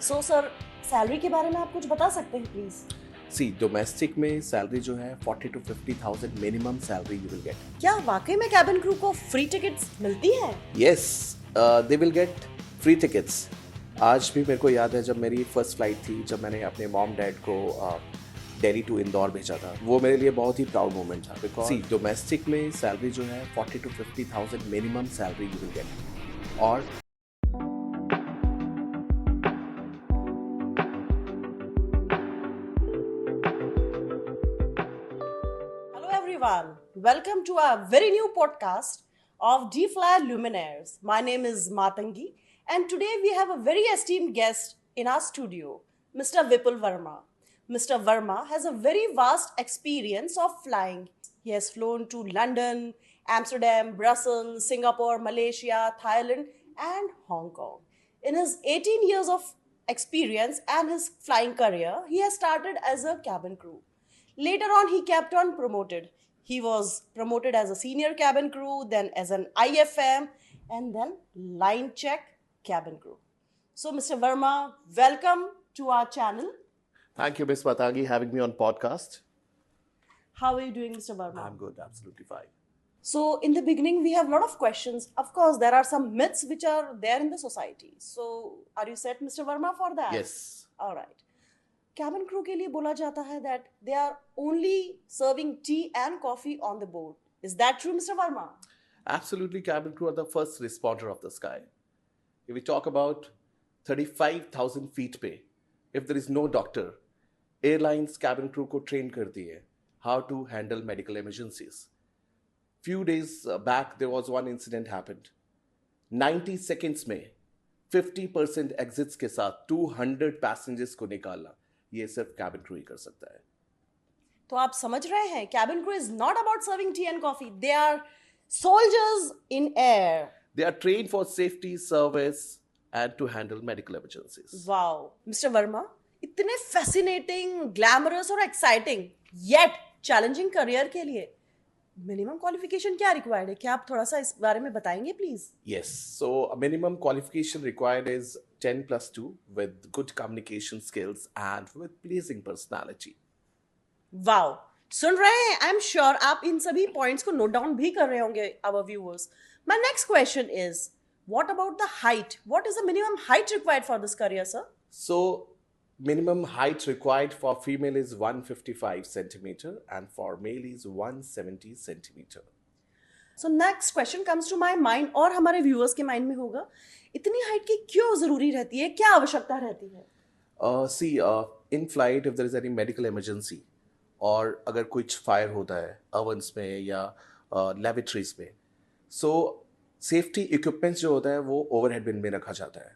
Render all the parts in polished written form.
So sir, salary के बारे में आप कुछ बता सकते हैं प्लीज? सी डोमेस्टिक में सैलरी जो है 40 to 50,000 minimum salary you will get. क्या वाकई में कैबिन क्रू को फ्री टिकट्स मिलती हैं? Yes, they will get free tickets. आज भी मेरे को याद है जब मेरी फर्स्ट फ्लाइट थी, जब मैंने अपने मॉम डैड को दिल्ली टू इंदौर भेजा था. वो मेरे लिए बहुत ही प्राउड मोमेंट था. बिकॉज सी डोमेस्टिक में सैलरी जो है 40 to 50,000 minimum salary you will get. और everyone. Welcome to our very new podcast of D-Fly Luminaires. My name is Matangi and today we have a very esteemed guest in our studio, Mr. Vipul Verma. Mr. Verma has a very vast experience of flying. He has flown to London, Amsterdam, Brussels, Singapore, Malaysia, Thailand and Hong Kong. In his 18 years of experience and his flying career, he has started as a cabin crew. Later on, he kept on promoted. He was promoted as a senior cabin crew, then as an IFM, and then line check cabin crew. So, Mr. Verma, welcome to our channel. thank you, Ms. Matangi, having me on podcast. How are you doing, Mr. Verma? I'm good, absolutely fine. So, in the beginning, we have a lot of questions. Of course, there are some myths which are there in the society. So, are you set, Mr. Verma, for that? Yes. All right. Cabin crew के लिए बोला जाता है that they are only serving tea and coffee on the board. Is that true, Mr. Verma? Absolutely, cabin crew are the first responder of the sky. If we talk about 35,000 feet पे, if there is no doctor, airlines cabin crew को train करती है how to handle medical emergencies. Few days back, there was one incident happened. 90 seconds में 50% exits के साथ 200 passengers को निकालना, ये सिर्फ cabin crew ही कर सकता है. तो आप समझ रहे हैं, cabin crew is not about serving tea and coffee. They are soldiers in air. They are trained for safety, service, and to handle medical emergencies. Wow, Mr. Verma, इतने fascinating, glamorous और exciting, yet challenging career के लिए minimum qualification क्या required है? क्या आप थोड़ा सा इस बारे में बताएंगे, please? Yes, so a minimum qualification required is 10 plus 2 with good communication skills and with pleasing personality. Wow, सुन रहे हैं? I'm sure आप इन सभी points को note down भी कर रहे होंगे, our viewers. My next question is, what about the height? What is the minimum height required for this career, sir? So, minimum height required for female is 155 centimeter and for male is 170 centimeter. So next question comes to my mind और हमारे viewers के mind में होगा, इतनी height की क्यों जरूरी रहती है? क्या आवश्यकता रहती है? See, in flight, if there is any medical emergency और अगर कुछ फायर होता है ovens में या lavatories में, so safety equipments जो होता है वो overhead bin में रखा जाता है.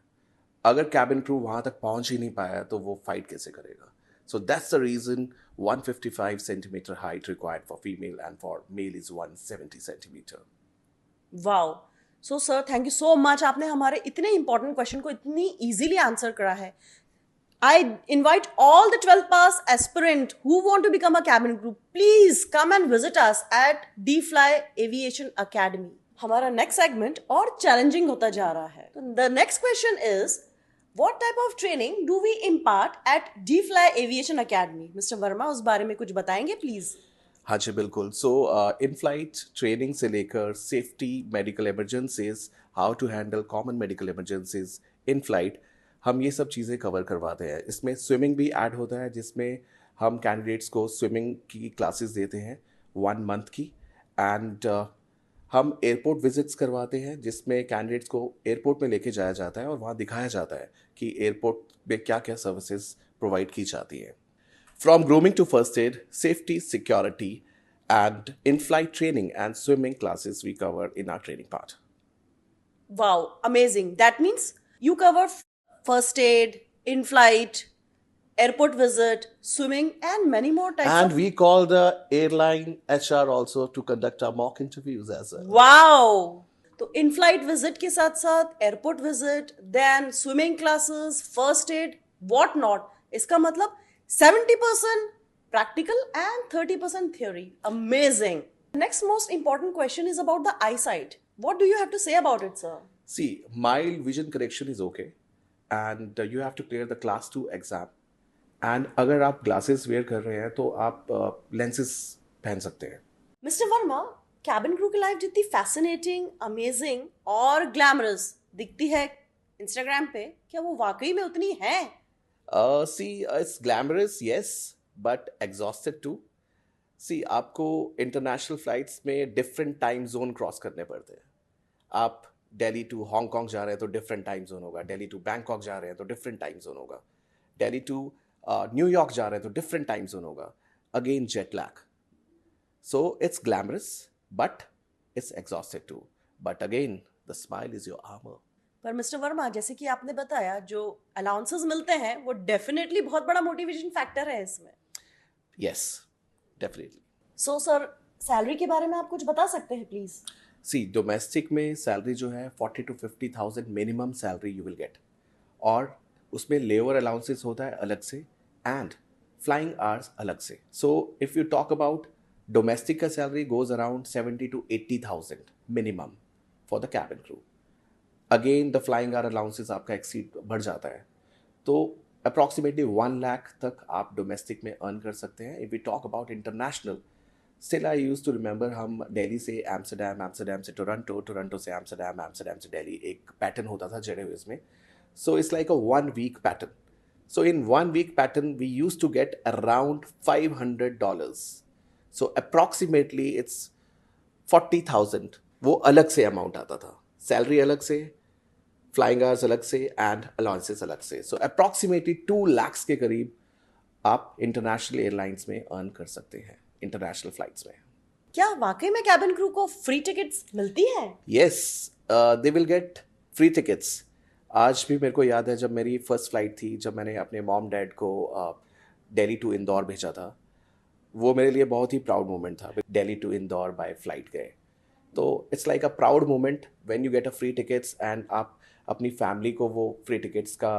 अगर cabin crew वहाँ तक पहुँच ही नहीं पाया तो वो fight कैसे करेगा? So that's the reason 155 centimeter height required for female and for male is 170 centimeter. Wow. So sir, thank you so much. आपने हमारे इतने important question को इतनी easily answer करा है. I invite all the 12th pass aspirant who want to become a cabin crew, please come and visit us at D-Fly Aviation Academy. हमारा next segment और challenging होता जा रहा है. The next question is, what type of training do we impart at D-Fly Aviation Academy? Mr. Verma, उस बारे में कुछ बताएंगे please? हाँ जी बिल्कुल. So in flight training से लेकर safety, medical emergencies, how to handle common medical emergencies in flight, हम ये सब चीज़ें कवर करवाते हैं. इसमें स्विमिंग भी ऐड होता है जिसमें हम कैंडिडेट्स को स्विमिंग की क्लासेस देते हैं 1 month की. एंड हम एयरपोर्ट विजिट्स करवाते हैं जिसमें कैंडिडेट्स को एयरपोर्ट में लेके जाया जाता है और वहाँ दिखाया जाता है कि एयरपोर्ट में क्या क्या सर्विसेज प्रोवाइड की जाती हैं. From grooming to first aid, safety, security and in flight training and swimming classes we cover in our training part. Wow, amazing. That means you cover first aid, in-flight, airport visit, swimming, and many more types And of... we call the airline HR also to conduct our mock interviews as well. Wow! तो in-flight visit के साथ साथ airport visit, then swimming classes, first aid, what not. इसका मतलब 70% practical and 30% theory. Amazing. Next most important question is about the eyesight. What do you have to say about it, sir? See, mild vision correction is okay. and you have to clear the class 2 exam. And अगर आप glasses wear कर रहे हैं तो आप lenses पहन सकते हैं. मिस्टर वर्मा, कैबिन क्रू की लाइफ जितनी फैसिनेटिंग, अमेजिंग और ग्लैमरस दिखती है इंस्टाग्राम पे, क्या वो वाकई में उतनी है? See, it's glamorous, yes, but exhausted too. See, आपको इंटरनेशनल फ्लाइट्स में डिफरेंट टाइम जोन क्रॉस करने पड़ते हैं. आप दिल्ली टू हांगकांग जा रहे हैं तो डिफरेंट टाइम जोन होगा, दिल्ली टू बैंकॉक जा रहे हैं तो डिफरेंट टाइम जोन होगा, दिल्ली टू न्यूयॉर्क जा रहे हैं तो डिफरेंट टाइम जोन होगा. Again jet lag. So it's glamorous, but it's exhausted too. But again, the smile is your armor. पर मिस्टर वर्मा, जैसे कि आपने बताया, जो अलाउंसेस मिलते हैं वो डेफिनेटली बहुत बड़ा मोटिवेशन फैक्टर है इसमें. Yes, definitely. So sir, salary के बारे में आप कुछ बता सकते हैं प्लीज? See, domestic में सैलरी जो है 40 to 50,000 minimum salary you will get. और उसमें लेबर अलाउंसेस होता है अलग से एंड फ्लाइंग आवर्स अलग से. So if you talk about domestic का salary goes around 70 to 80,000 minimum for the cabin crew. Again the flying hour allowances आपका एक्सीड बढ़ जाता है, तो अप्रॉक्सीमेटली 1 लाख तक आप डोमेस्टिक में अर्न कर सकते हैं. If we talk about international, still I use to remember, हम दिल्ली से एम्स्टर्डम, एम्स्टर्डम से टोरंटो, टोरंटो से एम्स्टर्डम, एम्स्टर्डम से दिल्ली, एक पैटर्न होता था जेड एयरवेज में. So it's like a 1 week pattern. So in 1 week pattern, we used to get around $500. So approximately it's 40,000. वो अलग से अमाउंट आता था. सैलरी अलग से, फ्लाइंग आवर्स अलग से एंड अलाउंसेस अलग से. सो अप्रॉक्सीमेटली 2 lakhs के करीब आप इंटरनेशनल एयरलाइंस में अर्न कर सकते हैं, इंटरनेशनल फ्लाइट्स में. क्या वाकई में कैबिन क्रू को फ्री टिकट्स मिलती हैं? Yes, they will get free tickets. आज भी मेरे को याद है जब मेरी फर्स्ट फ्लाइट थी, जब मैंने अपने मॉम डैड को दिल्ली टू इंदौर भेजा था, वो मेरे लिए बहुत ही प्राउड मोमेंट था. Delhi to Indore by flight गए, तो it's like a proud moment when you get a free tickets and आप अपनी फैमिली को वो फ्री टिकट्स का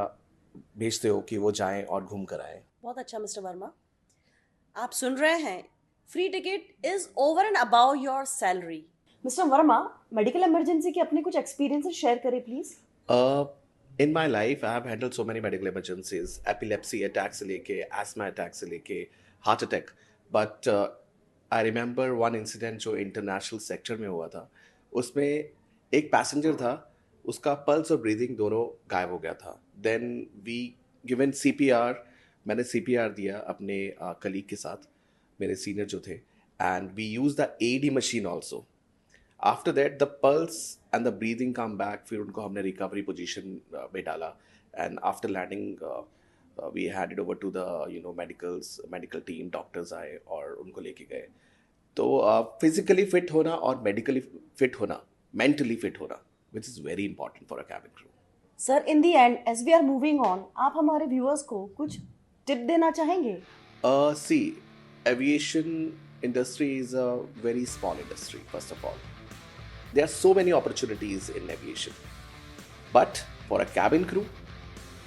भेजते हो कि वो जाएं और घूम कर आएँ. बहुत अच्छा मिस्टर वर्मा, आप सुन रहे हैं, free ticket is over and above your salary. Mister Verma, medical emergency के अपने कुछ एक्सपीरियंसेस शेयर करें please. In my life, I have handled so many medical emergencies, epilepsy attacks से लेके, asthma attacks से लेके, heart attack. But I remember one incident जो international sector में हुआ था. उसमें एक passenger था, उसका pulse और breathing दोनों गायब हो गया था. Then we given CPR, मैंने CPR दिया अपने colleague के साथ, मेरे senior जो थे, and we used the AED machine also. After that, the pulse and the breathing come back. फिर उनको हमने recovery position में डाला, and after landing, we handed over to the medical team, doctors आए और उनको लेके गए. तो physically fit होना और medically fit होना, mentally fit होना, which is very important for a cabin crew. Sir, in the end, as we are moving on, आप हमारे viewers को कुछ tip देना चाहेंगे? See, aviation industry is a very small industry, first of all. There are so many opportunities in aviation. But for a cabin crew,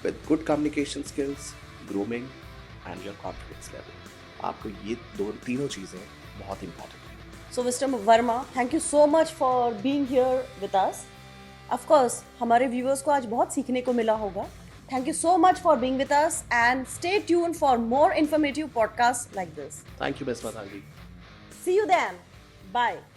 with good communication skills, grooming, and your confidence level, आपको ये तीनों चीज़ें बहुत important हैं. So Mr. Verma, thank you so much for being here with us. Of course, हमारे viewers को आज बहुत सीखने को मिला होगा. Thank you so much for being with us and stay tuned for more informative podcasts like this. Thank you, Ms. Matangi. See you then. Bye.